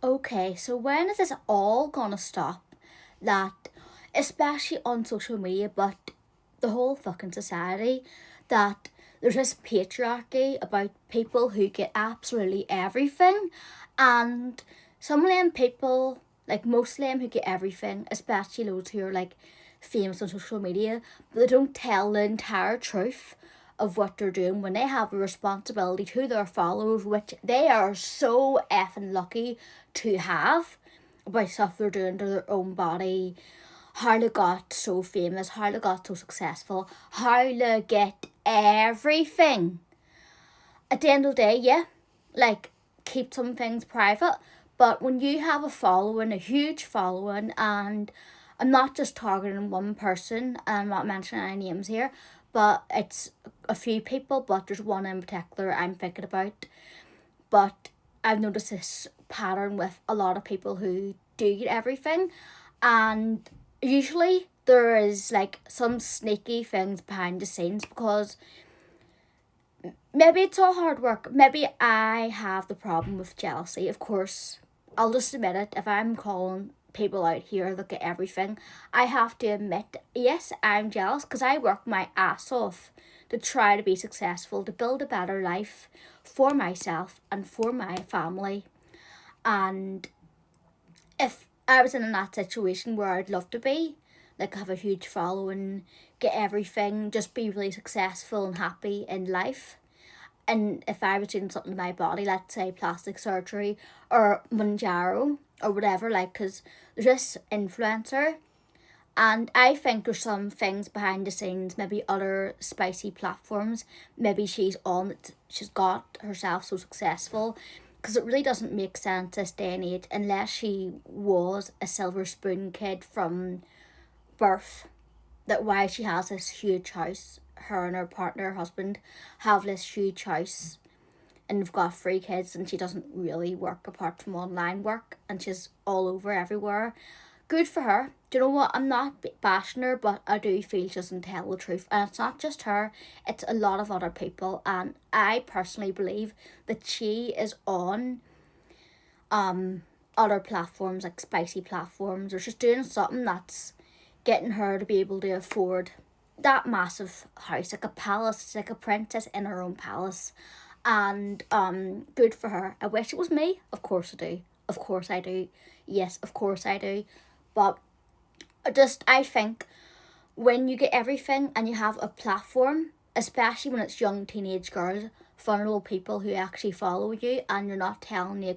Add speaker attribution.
Speaker 1: Okay, so when is this all gonna stop? That, especially on social media, but the whole fucking society, that there's this patriarchy about people who get absolutely everything, and some of them people, like most of them who get everything, especially those who are like famous on social media, but they don't tell the entire truth of what they're doing when they have a responsibility to their followers, which they are so effing lucky to have, about stuff they're doing to their own body, how they got so famous, how they got so successful, how they get everything. At the end of the day, yeah, like keep some things private, but when you have a following, a huge following, and I'm not just targeting one person, I'm not mentioning any names here, but it's a few people, but there's one in particular I'm thinking about. But I've noticed this pattern with a lot of people who do get everything, and usually there is like some sneaky things behind the scenes because maybe it's all hard work. Maybe I have the problem with jealousy. Of course, I'll just admit it. If I'm calling people out here, look at everything, I have to admit, yes, I'm jealous because I work my ass off to try to be successful, to build a better life for myself and for my family. And if I was in that situation where I'd love to be, like have a huge following, get everything, just be really successful and happy in life, and if I was doing something to my body, let's say plastic surgery or Manjaro or whatever, like, because there's this influencer, and I think there's some things behind the scenes, maybe other spicy platforms, maybe she's on it, she's got herself so successful, because it really doesn't make sense this day and age unless she was a silver spoon kid from birth, that why she has this huge house. Her and her partner, her husband, have this huge house and they've got three kids, and she doesn't really work apart from online work, and she's all over everywhere. Good for her. Do you know what? I'm not bashing her, but I do feel she doesn't tell the truth. And it's not just her, it's a lot of other people. And I personally believe that she is on other platforms, like spicy platforms, or she's doing something that's getting her to be able to afford that massive house, like a palace. It's like a princess in her own palace. And good for her. I wish it was me. Of course I do. Of course I do. Yes, of course I do. But I think when you get everything and you have a platform, especially when it's young teenage girls, vulnerable people who actually follow you, and you're not telling the